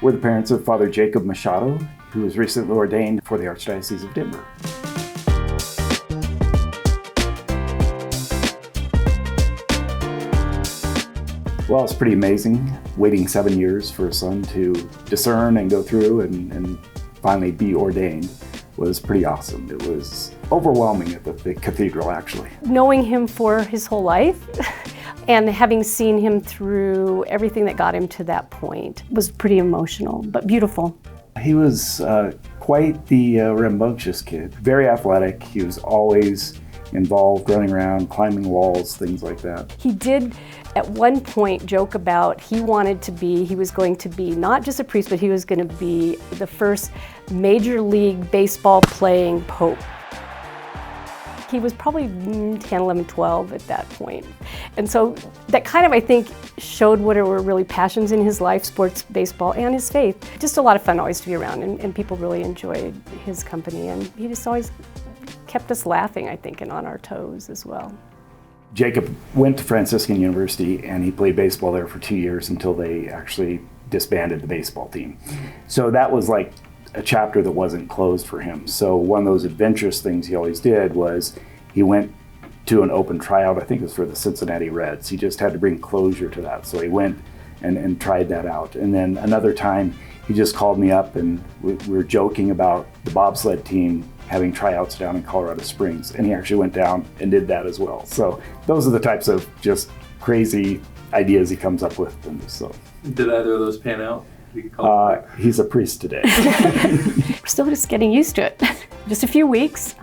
We're the parents of Father Jacob Machado, who was recently ordained for the Archdiocese of Denver. Well, it's pretty amazing waiting 7 years for a son to discern and go through and finally be ordained was pretty awesome. It was overwhelming at the cathedral, actually. Knowing him for his whole life and having seen him through everything that got him to that point was pretty emotional, but beautiful. He was quite the rambunctious kid, very athletic. He was always involved, running around, climbing walls, things like that. He did at one point joke about he was going to be not just a priest, but he was going to be the first Major League Baseball playing pope. He was probably 10, 11, 12 at that point. And so that kind of, I think, showed what were really passions in his life, sports, baseball, and his faith. Just a lot of fun always to be around, and people really enjoyed his company, and he just always kept us laughing, I think, and on our toes as well. Jacob went to Franciscan University and he played baseball there for 2 years until they actually disbanded the baseball team. So that was like a chapter that wasn't closed for him. So one of those adventurous things he always did was he went to an open tryout, I think it was for the Cincinnati Reds. He just had to bring closure to that. So he went and tried that out. And then another time he just called me up and we were joking about the bobsled team having tryouts down in Colorado Springs, and he actually went down and did that as well. So those are the types of just crazy ideas he comes up with. And so, did either of those pan out? He's a priest today. We're still just getting used to it. Just a few weeks.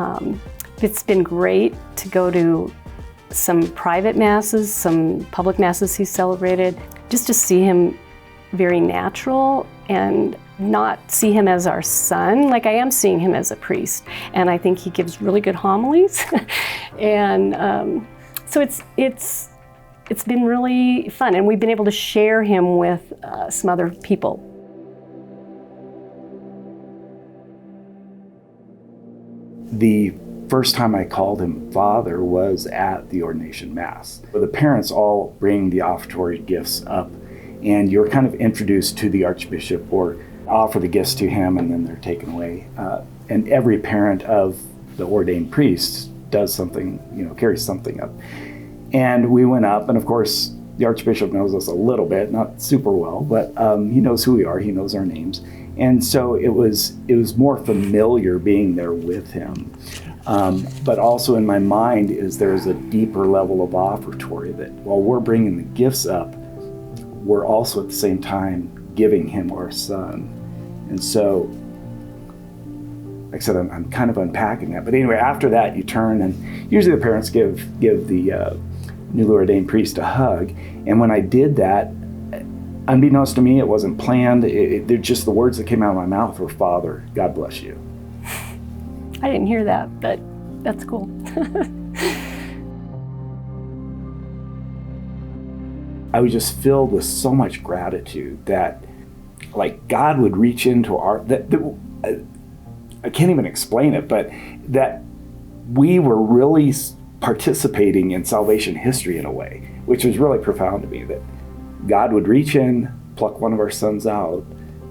It's been great to go to some private masses, some public masses he celebrated, just to see him very natural and not see him as our son. Like I am seeing him as a priest, and I think he gives really good homilies. And so it's been really fun, and we've been able to share him with some other people. The first time I called him father was at the ordination mass. The parents all bring the offertory gifts up, and you're kind of introduced to the archbishop or offer the gifts to him, and then they're taken away. And every parent of the ordained priest does something, carries something up. And we went up, and of course, the archbishop knows us a little bit, not super well, but he knows who we are, he knows our names. And so it was more familiar being there with him. But also in my mind there's a deeper level of offertory that while we're bringing the gifts up, we're also at the same time giving him our son. And so, like I said, I'm kind of unpacking that. But anyway, after that, you turn, and usually the parents give the newly ordained priest a hug. And when I did that, unbeknownst to me, it wasn't planned. They're just the words that came out of my mouth were, "Father, God bless you." I didn't hear that, but that's cool. I was just filled with so much gratitude that, like, God would reach into I can't even explain it, but that we were really participating in salvation history in a way, which was really profound to me, that God would reach in, pluck one of our sons out,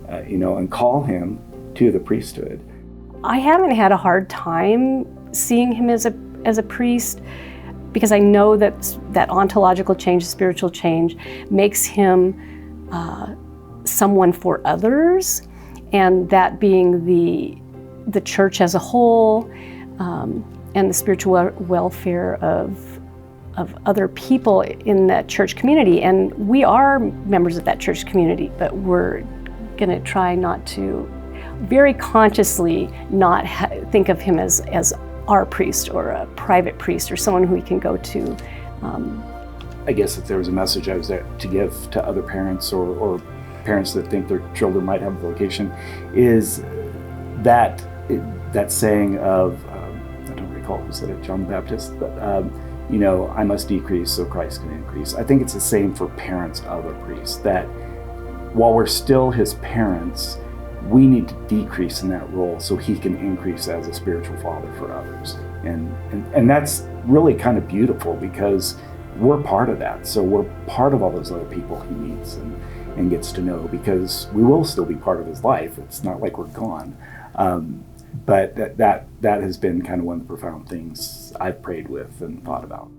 and call him to the priesthood. I haven't had a hard time seeing him as a priest, because I know that ontological change, spiritual change, makes him someone for others, and that being the church as a whole, and the spiritual welfare of other people in that church community. And we are members of that church community, but we're gonna try not to, very consciously not think of him as our priest or a private priest or someone who we can go to. I guess if there was a message I was there to give to other parents or parents that think their children might have a vocation, is that saying of, I don't recall who said it, John the Baptist, but I must decrease so Christ can increase. I think it's the same for parents of a priest, that while we're still his parents, we need to decrease in that role so he can increase as a spiritual father for others. And that's really kind of beautiful, because we're part of that. So we're part of all those other people he meets. and gets to know, because we will still be part of his life. It's not like we're gone. But that has been kind of one of the profound things I've prayed with and thought about.